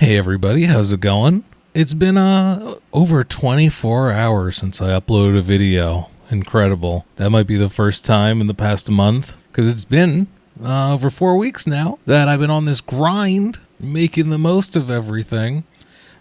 Hey everybody, how's it going? It's been over 24 hours since I uploaded a video. Incredible. That might be the first time in the past month, because it's been over 4 weeks now that I've been on this grind, making the most of everything.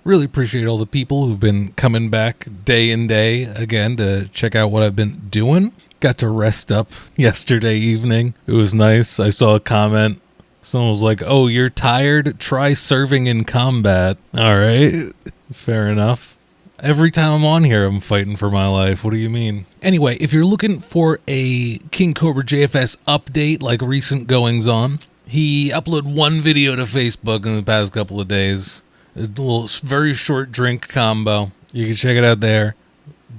Really appreciate all the people who've been coming back day and day again to check out what I've been doing. Got to rest up yesterday evening. It was nice. I saw a comment. Someone was like, "Oh, you're tired? Try serving in combat." All right, fair enough. Every time I'm on here, I'm fighting for my life. What do you mean? Anyway, if you're looking for a KingCobraJFS update, like recent goings on, he uploaded one video to Facebook in the past couple of days. A little, very short drink combo. You can check it out there.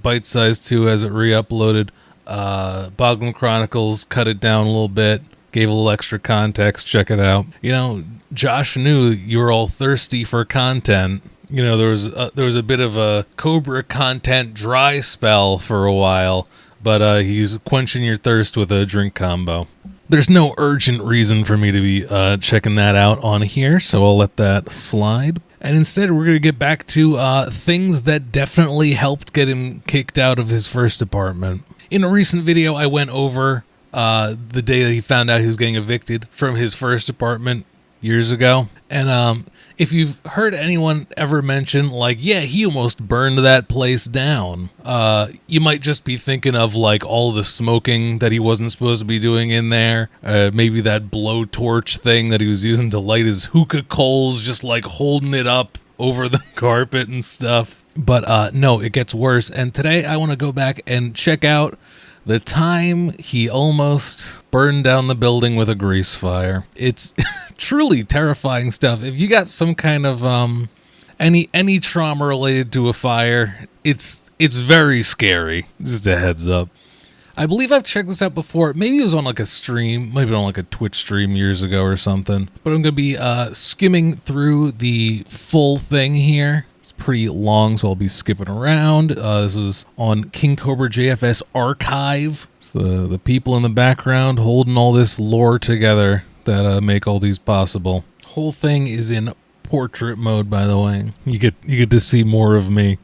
Bite size too, has it re-uploaded. Boglin Chronicles cut it down a little bit. Gave a little extra context. Check it out. You know, Josh knew you were all thirsty for content. You know, there was a bit of a Cobra content dry spell for a while, but he's quenching your thirst with a drink combo. There's no urgent reason for me to be checking that out on here, so I'll let that slide. And instead, we're going to get back to things that definitely helped get him kicked out of his first apartment. In a recent video, I went over the day that he found out he was getting evicted from his first apartment years ago. And if you've heard anyone ever mention, like, yeah, he almost burned that place down, you might just be thinking of, like, all the smoking that he wasn't supposed to be doing in there. Maybe that blowtorch thing that he was using to light his hookah coals, just, like, holding it up over the carpet and stuff. But no, it gets worse. And today I want to go back and check out the time he almost burned down the building with a grease fire. It's truly terrifying stuff. If you got some kind of any trauma related to a fire, it's very scary. Just a heads up. I believe I've checked this out before. Maybe it was on like a stream, maybe on like a Twitch stream years ago or something. But I'm going to be skimming through the full thing here. It's pretty long, so I'll be skipping around. This is on KingCobraJFS archive. It's the people in the background holding all this lore together that make all these possible. Whole thing is in portrait mode, by the way. You get to see more of me.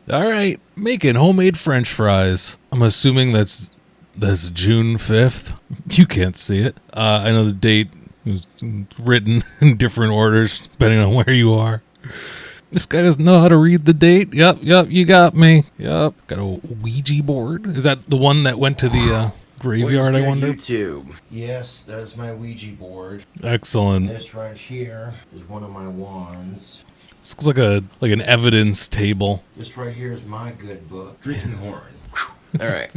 All right, making homemade French fries. I'm assuming that's June 5th. You can't see it. I know the date was written in different orders depending on where you are. This guy doesn't know how to read the date. Yep, you got me. Yep. Got a Ouija board. Is that the one that went to the graveyard, I wonder? YouTube. Yes, that is my Ouija board. Excellent. And this right here is one of my wands. This looks like an evidence table. This right here is my good book, Drinking Horn. All right.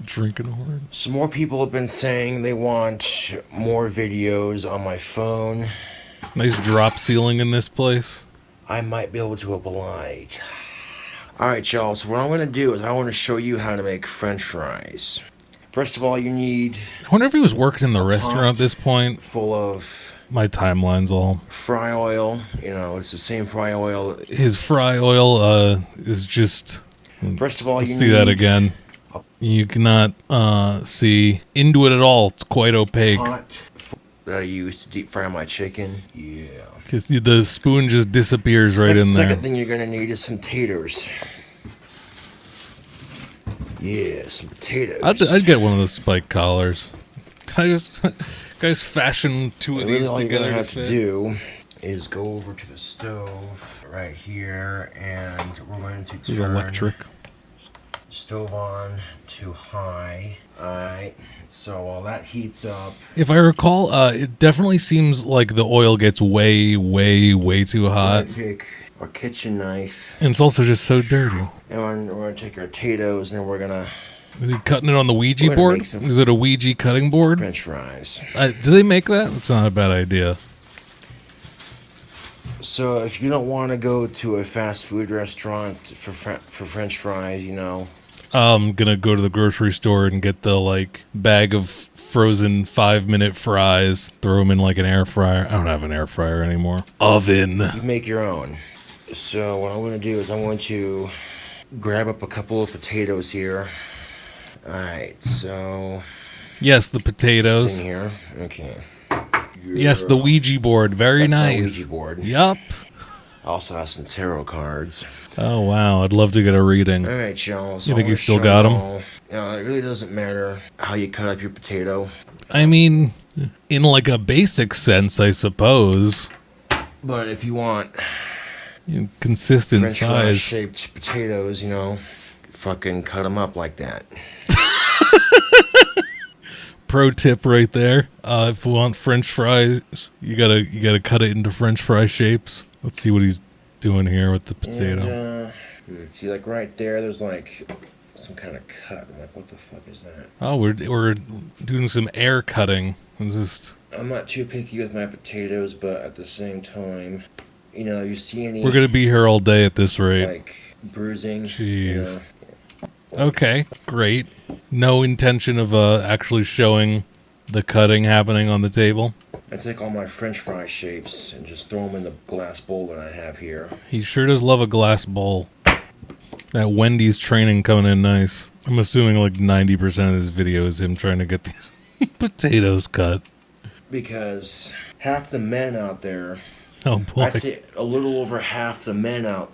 Drinking Horn. Some more people have been saying they want more videos on my phone. Nice drop ceiling in this place. I might be able to oblige. Alright, y'all, so what I'm going to do is I want to show you how to make French fries. First of all, you need... I wonder if he was working in the restaurant at this point. Full of... My timeline's all... Fry oil. You know, it's the same fry oil. His fry oil is just... First of all, you see need... that again. You cannot see into it at all. It's quite opaque. Pot that I use to deep fry my chicken. Yeah. Because the spoon just disappears right in there. Second thing you're going to need is some taters. Yeah, some potatoes. I'd get one of those spike collars. Guys fashion two of these all together. All you have to do is go over to the stove right here, and we're going to turn... electric. Stove on to high. Alright, so while that heats up... If I recall, it definitely seems like the oil gets way, way, way too hot. We're going to take our kitchen knife. And it's also just so dirty. And we're going to take our potatoes, and we're going to... Is he cutting it on the Ouija board? Is it a Ouija cutting board? French fries. Do they make that? It's not a bad idea. So if you don't want to go to a fast food restaurant for French fries, you know... I'm gonna go to the grocery store and get the, like, bag of frozen 5-minute fries, throw them in, like, an air fryer. I don't have an air fryer anymore. Oven. You make your own. So what I'm going to do is I'm going to grab up a couple of potatoes here. Alright, so... Yes, the potatoes. In here. Okay. Yes, the Ouija board. Very That's my nice. Ouija board. Yup. I also have some tarot cards. Oh, wow. I'd love to get a reading. All right, y'all. So You think I'm you gonna still show got 'em? y'all- it really doesn't matter how you cut up your potato. I mean, in like a basic sense, I suppose. But if you want Consistent French fry size. shaped potatoes, fucking cut them up like that. Pro tip right there. If you want French fries, you gotta cut it into French fry shapes. Let's see what he's doing here with the potato. And, see, like right there, there's like some kind of cut. I'm like, what the fuck is that? Oh, we're doing some air cutting. It's just I'm not too picky with my potatoes, but at the same time, you see any we're gonna be here all day at this rate. like bruising? Jeez. Okay, great. No intention of actually showing the cutting happening on the table. I take all my French fry shapes and just throw them in the glass bowl that I have here. He sure does love a glass bowl. That Wendy's training coming in nice. I'm assuming like 90% of this video is him trying to get these potatoes cut. Because half the men out there, Oh boy. I say a little over half the men out,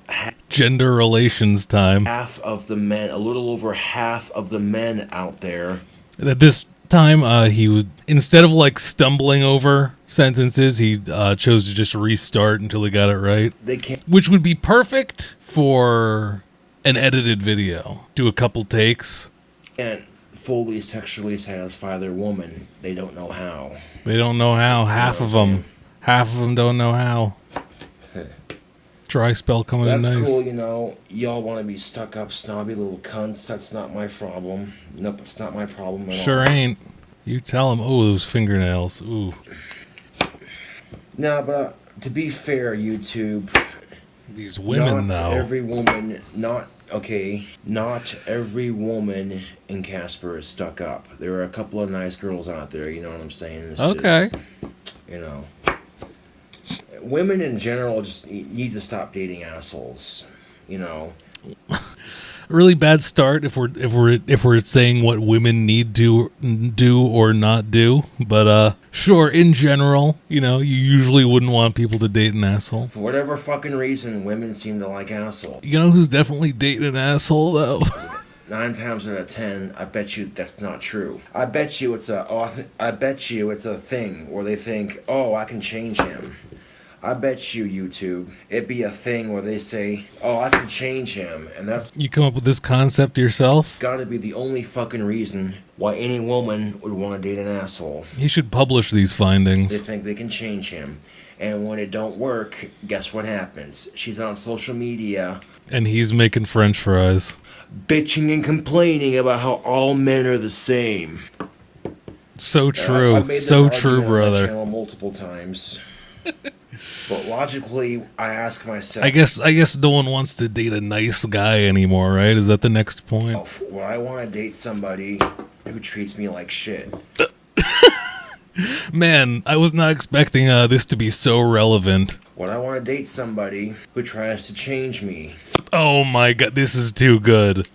Gender relations time. a little over half of the men out there. At this time, he was, instead of like stumbling over sentences, he chose to just restart until he got it right. They can't. Which would be perfect for an edited video. Do a couple takes. And fully sexually satisfy their woman. They don't know how. They don't know how. Half of them don't know how. Dry spell coming in That's nice. cool, y'all want to be stuck up, snobby little cunts. That's not my problem. Nope, it's not my problem at all. Sure ain't. You tell him. Oh, those fingernails. Ooh. No, but to be fair, YouTube, These women, not though. every woman, not every woman in Casper is stuck up. There are a couple of nice girls out there, you know what I'm saying? It's Okay. just, women in general just need to stop dating assholes, Really bad start if we're saying what women need to do or not do. But sure, in general, you usually wouldn't want people to date an asshole. For whatever fucking reason, women seem to like assholes. You know who's definitely dating an asshole though? 9 times out of 10, I bet you that's not true. I bet you it's a thing where they think, oh, I can change him. I bet you, YouTube, it'd be a thing where they say, oh, I can change him. And that's You come up with this concept yourself? gotta be the only fucking reason why any woman would want to date an asshole. You should publish these They findings. think they can change him. And when it don't work, guess what happens? She's on social media And he's making French fries. bitching and complaining about how all men are the same. So I've true. made this So argument true, on my brother. channel multiple times. But logically, I ask myself, I guess no one wants to date a nice guy anymore, right? Is that the next point? well, I want to date somebody who treats me like shit. Man, I was not expecting this to be so relevant. When I want to date somebody who tries to change me. Oh my god, this is too good.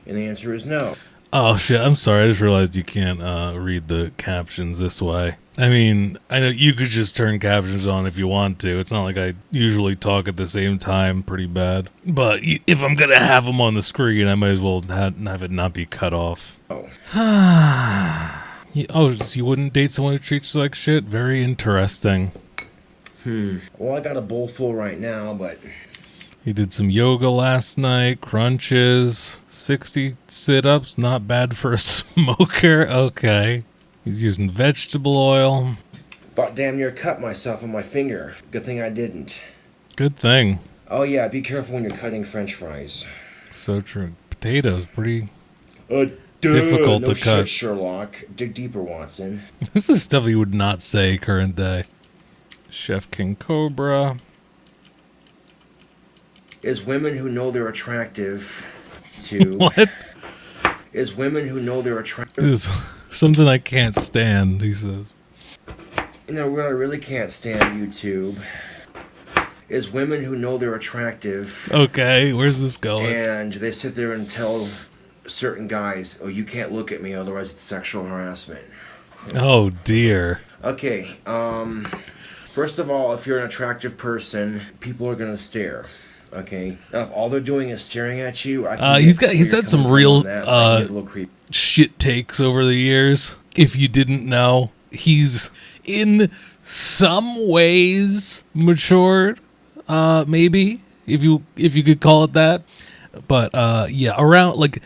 And the answer is no. Oh shit, I'm sorry, I just realized you can't read the captions this way. I mean, I know you could just turn captions on if you want to. It's not like I usually talk at the same time pretty bad. But if I'm gonna have them on the screen, I might as well have it not be cut off. Oh. Oh, so you wouldn't date someone who treats you like shit? Very interesting. Well, I got a bowl full right now, but He did some yoga last night, crunches, 60 sit-ups, not bad for a smoker. Okay. He's using vegetable oil. about damn near cut myself on my finger. Good thing I didn't. Good thing. Oh yeah, be careful when you're cutting French fries. So true. Potatoes, pretty Duh, difficult no to cut. shit, Sherlock. Dig deeper, Watson. This is stuff you would not say current day. Chef King Cobra. Is women who know they're attractive to... What? Is women who know they're attractive... This is something I can't stand, he says. what I really can't stand, YouTube, is women who know they're attractive Okay, where's this going? and they sit there and tell certain guys, oh, you can't look at me, otherwise it's sexual harassment. Oh dear. Okay, first of all, if you're an attractive person, people are gonna stare. Okay, now if all they're doing is staring at you, I can He's get where had you're some coming from real on that. I can get a little creepy. shit takes over the years. If you didn't know, he's in some ways matured, maybe if you could call it that. But yeah, around like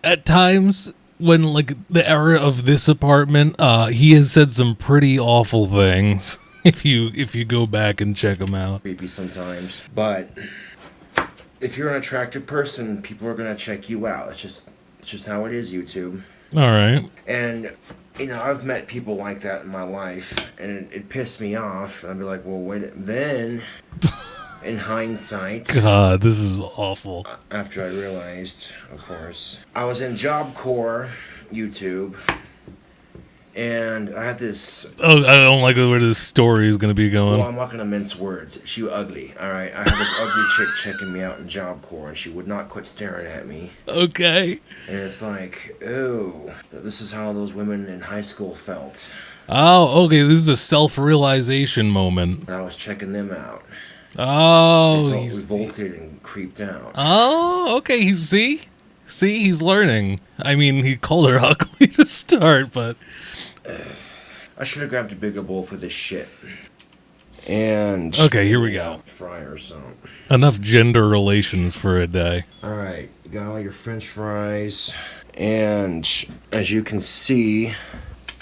at times when like the era of this apartment, he has said some pretty awful things. If you go back and check him out. Creepy sometimes, but if you're an attractive person, people are gonna check you out. It's just how it is, YouTube. All right. And you know, I've met people like that in my life, and it pissed me off. And I'd be like, well, wait. Then, in hindsight, God, this is awful. after I realized, of course, I was in Job Corps YouTube, and I had this. Oh, I don't like where this story is going to be going. Well, I'm not gonna mince words. She was ugly. All right, I had this ugly chick checking me out in Job Corps, and she would not quit staring at me. Okay. And it's like, ooh, this is how those women in high school felt. Oh, okay. This is a self-realization moment. And I was checking them out. Oh, They felt he's. revolted and creeped out. Oh, okay. He's learning. I mean, he called her ugly to start, but I should have grabbed a bigger bowl for this shit. And okay, here we go. Fry or something. Enough gender relations for a day. All right, you got all your French fries, and as you can see,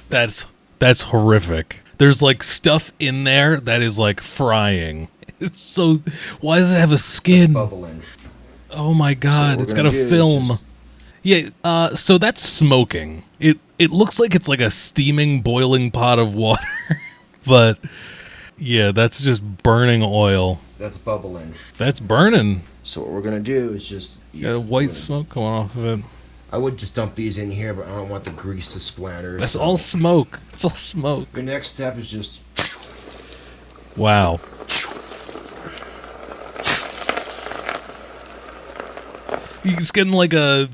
That's horrific. There's like stuff in there that is like frying. It's so. Why does it have a skin? bubbling. Oh my god! So It's got a film. Yeah. So that's smoking. It looks like it's like a steaming, boiling pot of water, but yeah, that's just burning oil. That's bubbling. That's burning. So what we're gonna do is just Got a white smoke going off of it. I would just dump these in here, but I don't want the grease to splatter. That's so. all smoke. It's all smoke. The next step is just Wow. He's getting like a,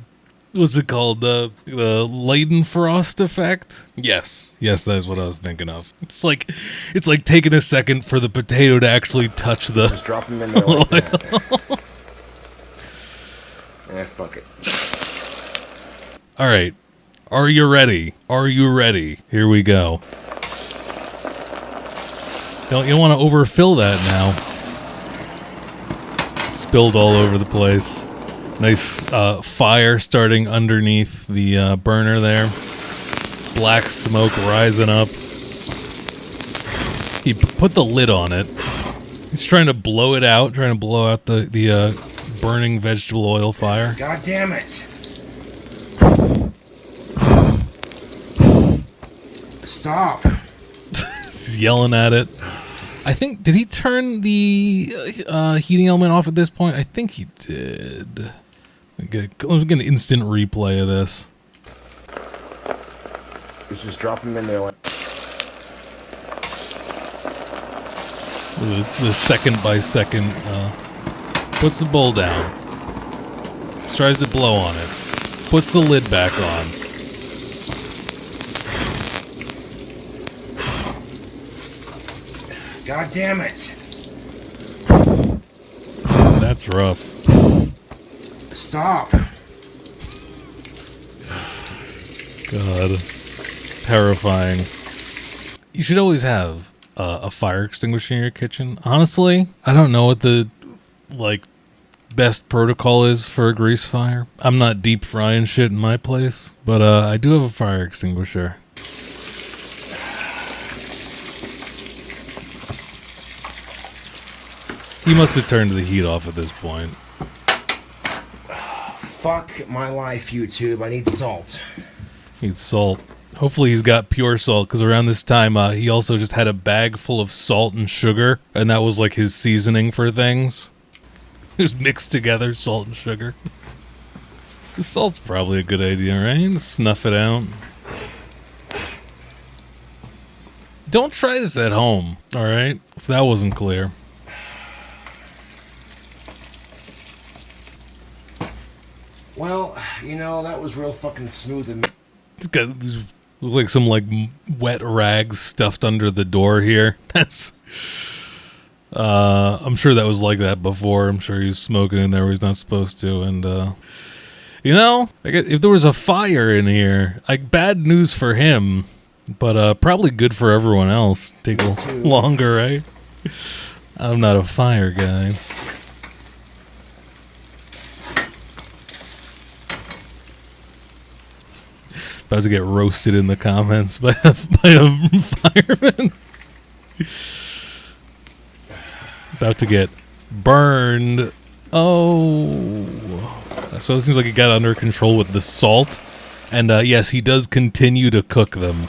what's it called? The Leidenfrost effect? Yes, that is what I was thinking of. It's like taking a second for the potato to actually touch the. just drop them in there like that. Fuck it. All right, are you ready? Are you ready? Here we go. Don't you want to overfill that now? Spilled all over the place. Nice fire starting underneath the burner there. Black smoke rising up. He put the lid on it. He's trying to blow it out, trying to blow out the burning vegetable oil fire. God damn it! Stop! He's yelling at it. I think, did he turn the heating element off at this point? I think he did. Let's get an instant replay of this. Just drop them in there like. It's the second by second. Puts the bowl down. Tries to blow on it. Puts the lid back on. God damn it! That's rough. Stop! God. Terrifying. You should always have a fire extinguisher in your kitchen. Honestly, I don't know what the best protocol is for a grease fire. I'm not deep frying shit in my place, but I do have a fire extinguisher. He must have turned the heat off at this point. Fuck my life, YouTube. I need salt. Needs salt. Hopefully he's got pure salt, because around this time he also just had a bag full of salt and sugar, and that was like his seasoning for things. It was mixed together, salt and sugar. The salt's probably a good idea, right? Snuff it out. Don't try this at home, alright? If that wasn't clear. Well, you know, that was real fucking smooth and... It's got these Looks like some like wet rags stuffed under the door here. That's. I'm sure that was like that before. I'm sure he's smoking in there where he's not supposed to. And you know, if there was a fire in here, like bad news for him, but probably good for everyone else. Take a little longer, right? I'm not a fire guy. About to get roasted in the comments by a fireman. About to get burned. Oh. So it seems like he got under control with the salt. And yes, he does continue to cook them.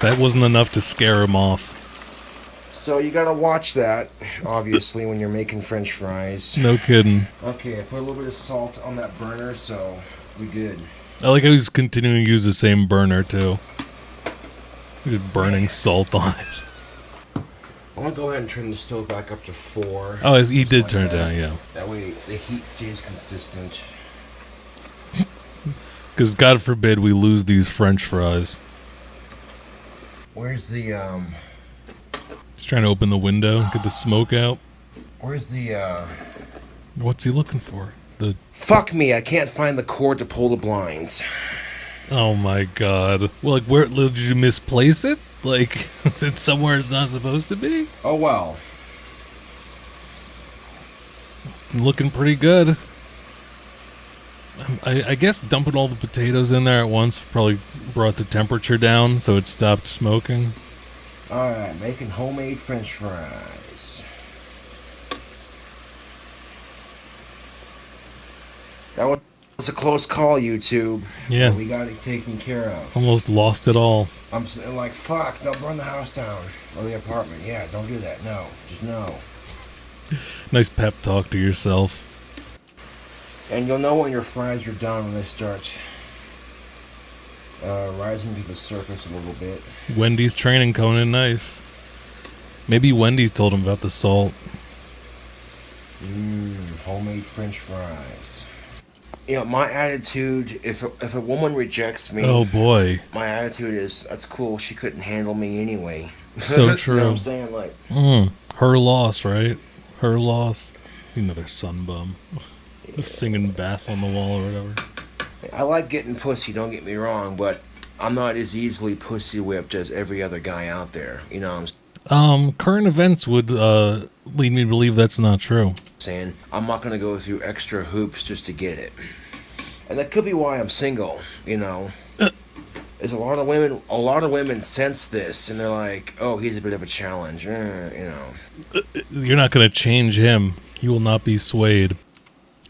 That wasn't enough to scare him off. So you gotta watch that, obviously, when you're making French fries. No kidding. Okay, I put a little bit of salt on that burner, so we good. I like how he's continuing to use the same burner, too. He's burning salt on it. I'm gonna go ahead and turn the stove back up to 4. Oh, he did turn it down, yeah. That way the heat stays consistent. Because God forbid we lose these French fries. Where's the, He's trying to open the window, get the smoke out. Where's the, What's he looking for? Fuck me, I can't find the cord to pull the blinds. Oh my god. Well, like, where did you misplace it? Like, is it somewhere it's not supposed to be? Oh well. Looking pretty good. I guess dumping all the potatoes in there at once probably brought the temperature down, so it stopped smoking. Alright, making homemade French fries. That was a close call, YouTube. Yeah. But we got it taken care of. Almost lost it all. I'm sitting like, fuck, don't burn the house down. Or the apartment. Yeah, don't do that. No. Just no. Nice pep talk to yourself. And you'll know when your fries are done when they start rising to the surface a little bit. Wendy's training Conan nice. Maybe Wendy's told him about the salt. Homemade French fries. You know, my attitude, if a woman rejects me... Oh, boy. My attitude is, that's cool, she couldn't handle me anyway. So true. You know what I'm saying? Like... Her loss, right? Her loss. Another sun bum. Just singing bass on the wall or whatever. I like getting pussy, don't get me wrong, but I'm not as easily pussy whipped as every other guy out there. You know what I'm Current events would lead me to believe that's not true. saying? I'm not going to go through extra hoops just to get it. And that could be why I'm single, you know. There's a lot of women sense this, and they're like, oh, he's a bit of a challenge, you know. You're not going to change him. You will not be swayed.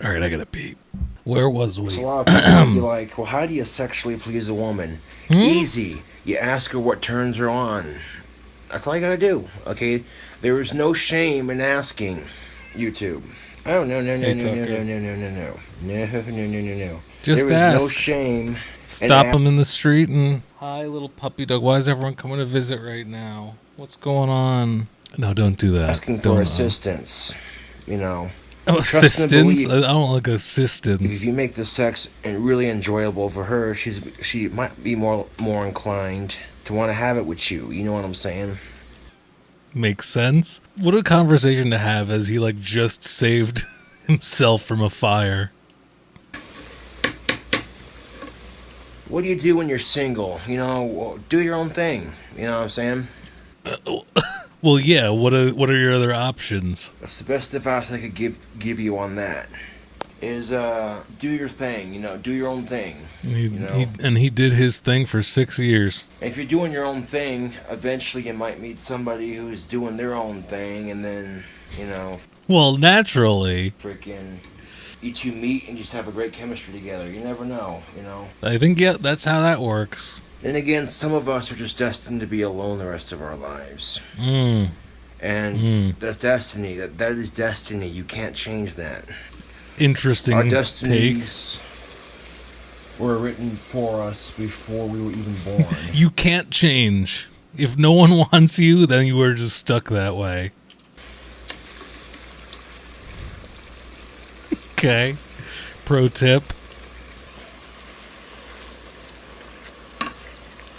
All right, I got to pee. Where was we? So a lot of people be like, well, how do you sexually please a woman? Easy. You ask her what turns her on. That's all you got to do, okay? There is no shame in asking, YouTube. Oh, no. Just there ask. is no shame. Stop him in the street and... Hi, little puppy dog. Why is everyone coming to visit right now? What's going on? No, don't do that. Asking for assistance, you know. Oh, assistance? I don't like assistance. If you make the sex really enjoyable for her, she might be more inclined to want to have it with you. You know what I'm saying? Makes sense. What a conversation to have as he like just saved himself from a fire. What do you do when you're single? You know, do your own thing. You know what I'm saying? Well, yeah. What are your other options? That's the best advice I could give you on that. Is do your thing. You know, do your own thing. He did his thing for 6 years. And if you're doing your own thing, eventually you might meet somebody who's doing their own thing, and then you know. Well, naturally. Freaking. You two meet and just have a great chemistry together. You never know, you know. I think that's how that works. Then again, some of us are just destined to be alone the rest of our lives. And that's destiny. That is destiny. You can't change that. Interesting. Our destinies were written for us before we were even born. You can't change. If no one wants you, then you are just stuck that way. Okay. Pro tip.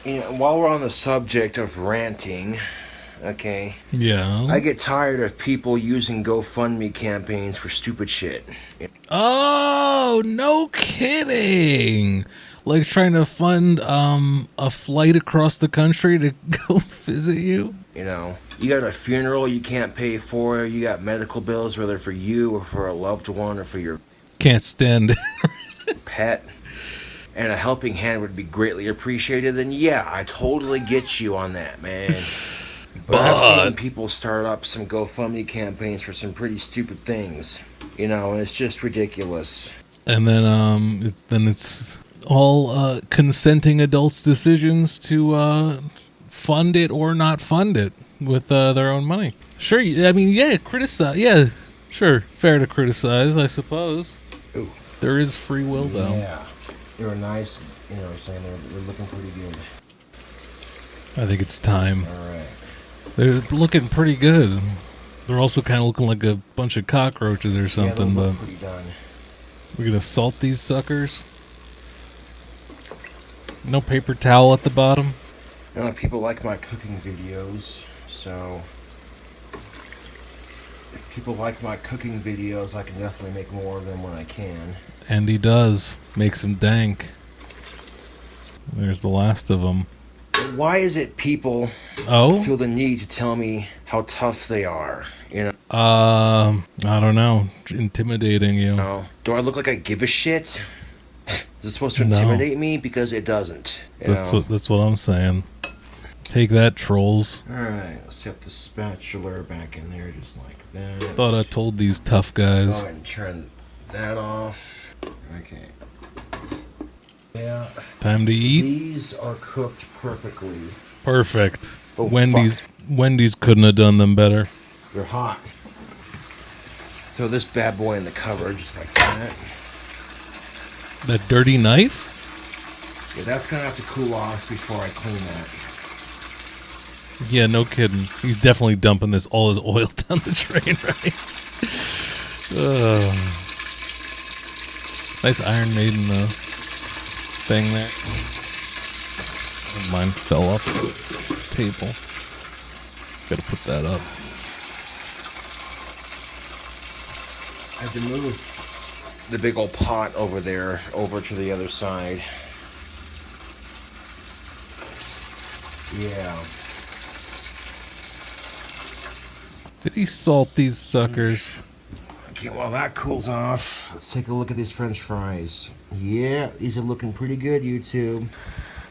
You know, while we're on the subject of ranting, okay, Yeah. I get tired of people using GoFundMe campaigns for stupid shit. Oh, no kidding. Like trying to fund a flight across the country to go visit you? You know, you got a funeral you can't pay for, you got medical bills, whether for you or for a loved one or for your Can't stand it. pet, and a helping hand would be greatly appreciated, then yeah, I totally get you on that, man. But I've seen people start up some GoFundMe campaigns for some pretty stupid things, you know, and it's just ridiculous. And then it's all consenting adults' decisions to fund it or not fund it with their own money. Sure, I mean, yeah, criticize. Yeah, sure, fair to criticize, I suppose. Ooh. There is free will, though. Yeah, they were nice, you know what I'm saying, they're looking pretty good. I think it's time. All right. They're looking pretty good. They're also kind of looking like a bunch of cockroaches or something, yeah, but pretty done. we're gonna salt these suckers. No paper towel at the bottom. You know, people like my cooking videos, so if people like my cooking videos, I can definitely make more of them when I can. And he does. Makes him dank. There's the last of them. Why is it people feel the need to tell me how tough they are? You know? I don't know. Intimidating you. No. Do I look like I give a shit? Is it supposed to intimidate me? Because it doesn't. That's what I'm saying. Take that, trolls. Alright, let's set the spatula back in there just like that. Thought I told these tough guys. Go ahead and turn that off. Okay. Yeah. Time to eat. These are cooked perfectly. Perfect. Oh, Wendy's couldn't have done them better. They're hot. Throw this bad boy in the cupboard just like that. That dirty knife? Yeah, that's gonna have to cool off before I clean that. Yeah, no kidding. He's definitely dumping all his oil down the drain, right? Nice Iron Maiden thing there. Mine fell off the table. Gotta put that up. I have to move the big old pot over there over to the other side. Yeah. Did he salt these suckers? Okay, while that cools off, let's take a look at these French fries. Yeah, these are looking pretty good, YouTube.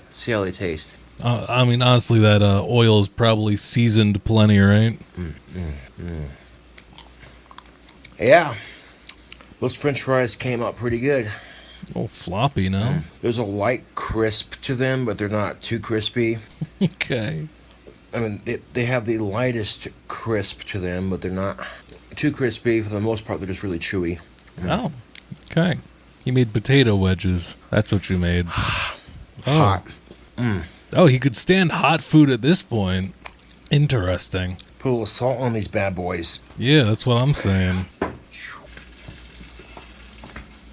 Let's see how they taste. I mean, honestly, that oil is probably seasoned plenty, right? Yeah. Those French fries came out pretty good. Oh, floppy, no? There's a light crisp to them, but they're not too crispy. Okay. I mean, they have the lightest crisp to them, but they're not too crispy. For the most part, they're just really chewy. Oh, okay. You made potato wedges. That's what you made. Hot. Oh, he could stand hot food at this point. Interesting. Put a little salt on these bad boys. Yeah, that's what I'm saying.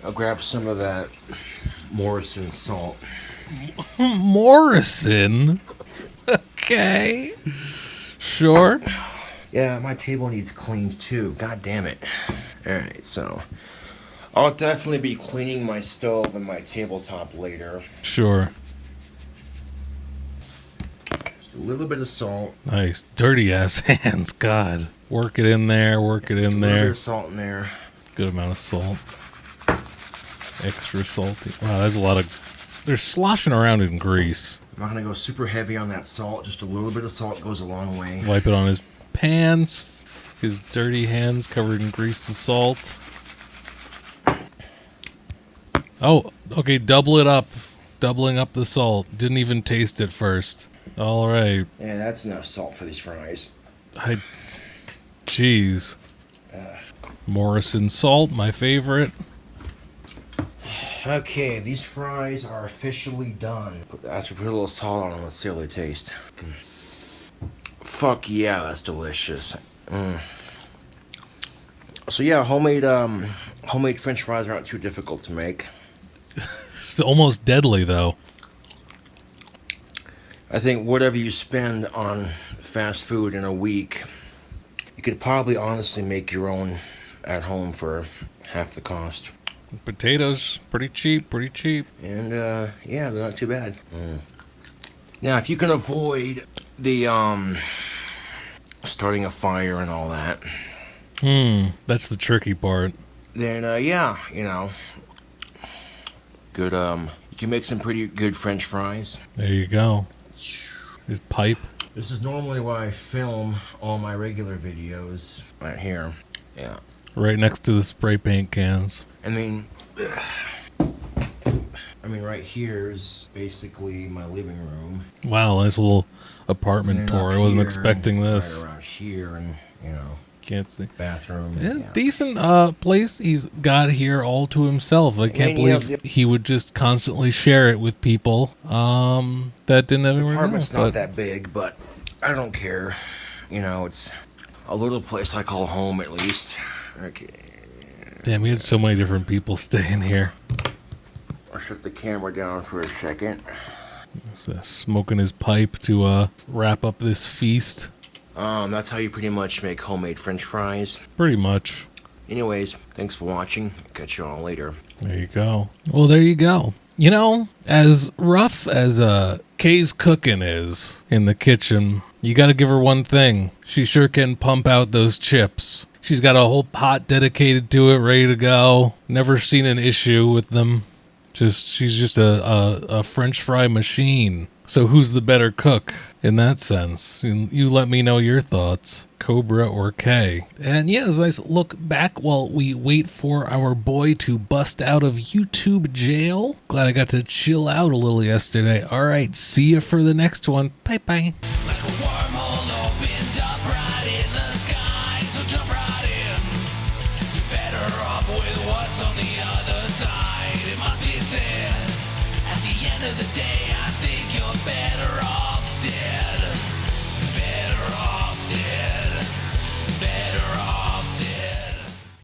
I'll grab some of that Morrison salt. Morrison? Okay. Sure. Yeah, my table needs cleaned too. God damn it. Alright, so I'll definitely be cleaning my stove and my tabletop later. Sure. Just a little bit of salt. Nice. Dirty ass hands. God. Work it in there. Work it in A little bit there. of salt in there. Good amount of salt. Extra salty. Wow, there's a lot of... They're sloshing around in grease. I'm not going to go super heavy on that salt. Just a little bit of salt goes a long way. Wipe it on his pants. His dirty hands covered in grease and salt. Oh, okay, double it up. Doubling up the salt. Didn't even taste it first. All right. Yeah, that's enough salt for these fries. Jeez. Morrison salt, my favorite. Okay, these fries are officially done. After put a little salt on them, let's see how they taste. Fuck yeah, that's delicious. So yeah, homemade French fries aren't too difficult to make. It's almost deadly, though. I think whatever you spend on fast food in a week, you could probably honestly make your own at home for half the cost. Potatoes, pretty cheap, pretty cheap. And yeah, they're not too bad. Now, if you can avoid the starting a fire and all that, That's the tricky part. then yeah, you know, good. You can make some pretty good French fries. There you go. His pipe. This is normally why I film all my regular videos right here. Yeah. Right next to the spray paint cans. I mean, right here is basically my living room. Wow, nice little apartment tour. I wasn't expecting this. Right around here, and you know, Can't see. bathroom. Yeah, decent place he's got here all to himself. I can't believe he would just constantly share it with people that didn't have anywhere to go. Apartment's not that big, but I don't care. You know, it's a little place I call home at least. Okay. Damn, we had so many different people staying here. I'll shut the camera down for a second. Smoking his pipe to wrap up this feast. That's how you pretty much make homemade French fries. Pretty much. Anyways, thanks for watching. Catch you all later. There you go. Well, there you go. You know, as rough as Kay's cooking is in the kitchen, you got to give her one thing. She sure can pump out those chips. She's got a whole pot dedicated to it, ready to go. Never seen an issue with them. She's just a French fry machine. So who's the better cook in that sense? You let me know your thoughts, Cobra or Kay. And yeah, as I look back while we wait for our boy to bust out of YouTube jail. Glad I got to chill out a little yesterday. All right, see you for the next one. Bye-bye.